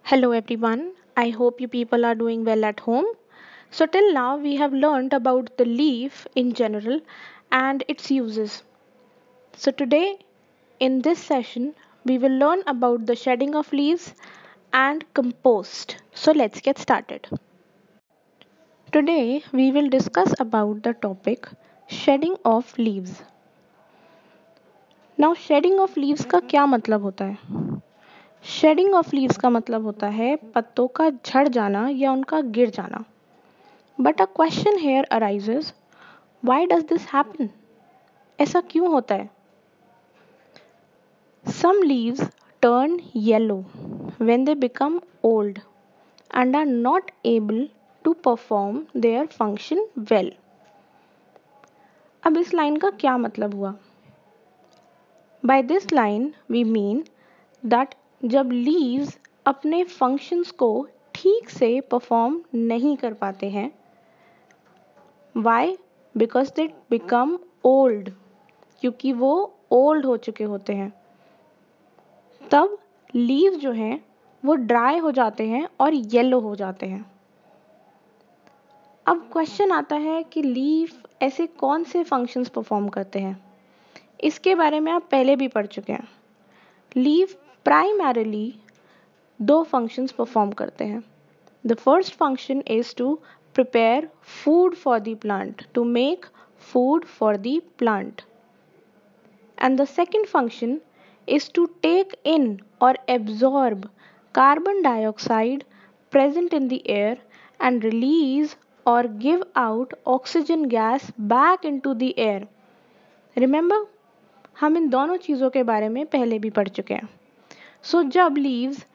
Hello everyone, I hope you people are doing well at home. So, till now, we have learned about the leaf in general and its uses. So, today in this session, we will learn about the shedding of leaves and compost. So, let's get started. Today, we will discuss about the topic shedding of leaves. Now, shedding of leaves का क्या मतलब होता है? Shedding of leaves का मतलब होता है पत्तों का झड़ जाना या उनका गिर जाना. But a question here arises, why does this happen? ऐसा क्यों होता है? Some leaves turn yellow when they become old and are not able to perform their function well. अब इस लाइन का क्या मतलब हुआ? By this line we mean that जब लीव्स अपने फंक्शंस को ठीक से परफॉर्म नहीं कर पाते हैं. Why? Because they become old, क्योंकि वो ओल्ड हो चुके होते हैं. तब लीव जो हैं वो ड्राई हो जाते हैं और येलो हो जाते हैं. अब क्वेश्चन आता है कि लीफ ऐसे कौन से फंक्शंस परफॉर्म करते हैं. इसके बारे में आप पहले भी पढ़ चुके हैं. लीफ प्राइमरीली दो फंक्शंस परफॉर्म करते हैं. The first function is to prepare food for the plant, to make food for the plant. And the second function is to take in or absorb carbon dioxide present in the air and release or give out oxygen gas back into the air. Remember, हम इन दोनों चीज़ों के बारे में पहले भी पढ़ चुके हैं. सो जब लीव्स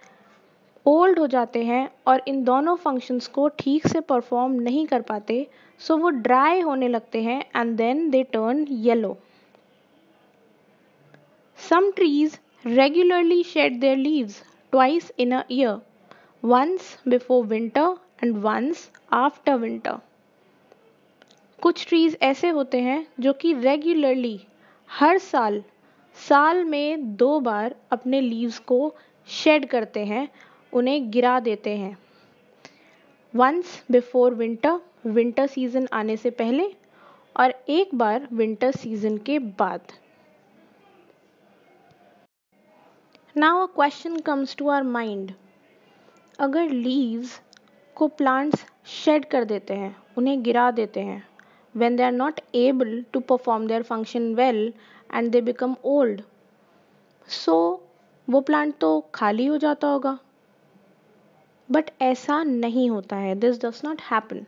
ओल्ड हो जाते हैं और इन दोनों फंक्शंस को ठीक से परफॉर्म नहीं कर पाते, सो वो ड्राई होने लगते हैं and then they turn yellow. Some trees regularly shed their leaves twice in a year, once before winter and once after winter. कुछ ट्रीज ऐसे होते हैं जो कि रेगुलरली हर साल में 2 बार अपने लीव्स को शेड करते हैं, उन्हें गिरा देते हैं. Once before winter, winter season आने से पहले, और एक बार विंटर सीजन के बाद. Now a question comes to our mind. अगर लीव्स को प्लांट्स शेड कर देते हैं, उन्हें गिरा देते हैं, when they are not able to perform their function well and they become old, so वो प्लांट तो खाली हो जाता होगा. बट ऐसा नहीं होता है. This does not happen.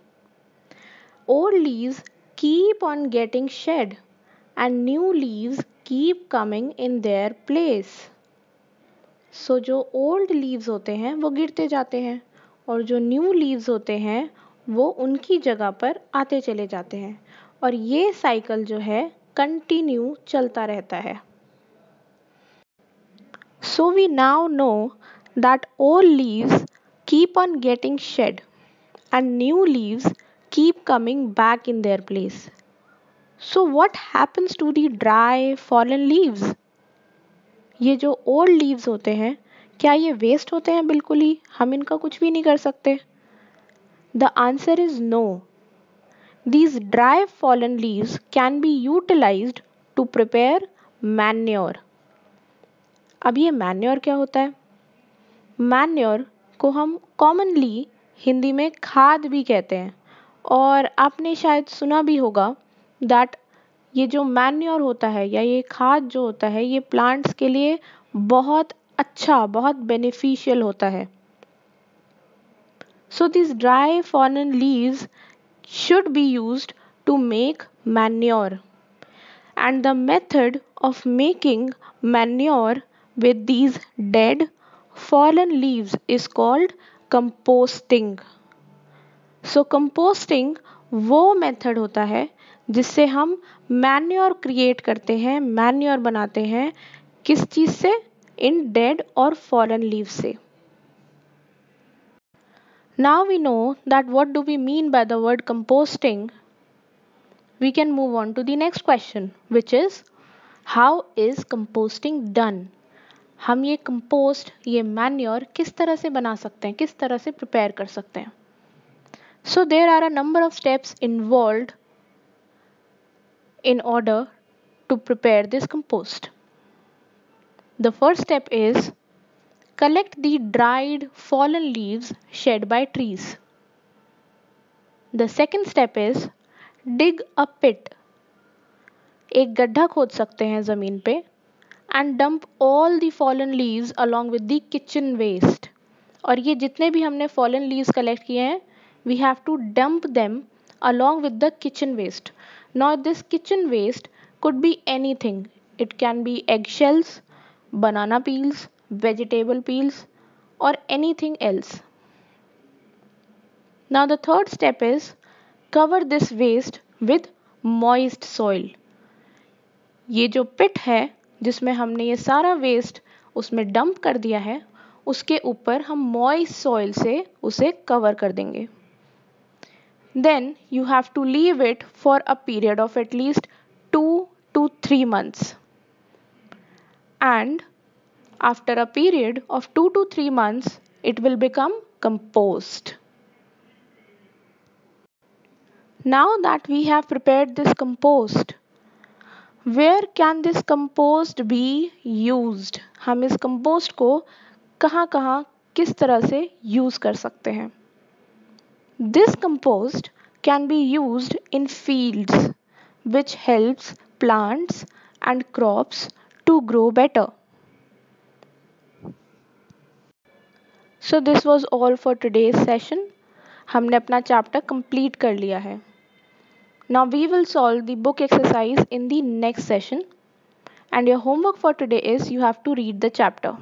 Old leaves keep on getting shed and new leaves keep coming in their place. सो जो ओल्ड लीव्स होते हैं वो गिरते जाते हैं और जो न्यू लीव्स होते हैं वो उनकी जगह पर आते चले जाते हैं, और ये साइकिल जो है कंटिन्यू चलता रहता है. So we now know that old leaves keep on getting shed and new leaves keep coming back in their place. So what happens to the dry fallen leaves? ये जो ओल्ड लीव्स होते हैं, क्या ये waste होते हैं? बिल्कुल ही, हम इनका कुछ भी नहीं कर सकते. The answer is no. These dry fallen leaves can be utilised to prepare manure. अब ये मैन्योर क्या होता है? मैन्योर को हम कॉमनली हिंदी में खाद भी कहते हैं, और आपने शायद सुना भी होगा दैट ये जो मैन्योर होता है या ये खाद जो होता है, ये प्लांट्स के लिए बहुत अच्छा, बहुत बेनिफिशियल होता है. So this dry fallen leaves should be used to make manure, and the method of making manure with these dead fallen leaves is called composting. So composting वो मेथड होता है जिससे हम मैन्योर क्रिएट करते हैं, manure बनाते हैं. किस चीज़ से? इन डेड और फॉलन लीव से. Now we know that what do we mean by the word composting. We can move on to the next question, which is how is composting done? हम ये कंपोस्ट, ये manure किस तरह से बना सकते हैं, किस तरह से प्रिपेयर कर सकते हैं. So there are a number of steps involved in order to prepare this compost. The first step is collect the dried fallen leaves shed by trees. The second step is dig a pit. एक गड्ढा खोद सकते हैं ज़मीन पे and dump all the fallen leaves along with the kitchen waste. और ये जितने भी हमने fallen leaves collect किए हैं, we have to dump them along with the kitchen waste. Now this kitchen waste could be anything. It can be eggshells, banana peels, vegetable peels, or anything else. Now the third step is cover this waste with moist soil. ये जो पिट है जिसमें हमने ये सारा waste उसमें dump कर दिया है, उसके ऊपर हम मॉइस्ट सॉइल से उसे कवर कर देंगे. Then you have to leave it for a period of at least 2 to 3 months. And after a period of 2 to 3 months, it will become compost. Now that we have prepared this compost, where can this compost be used? हम इस compost को कहाँ कहाँ किस तरह से use कर सकते हैं? This compost can be used in fields, which helps plants and crops to grow better. So this was all for today's session. हमने अपना chapter complete कर लिया है. Now we will solve the book exercise in the next session. And your homework for today is you have to read the chapter.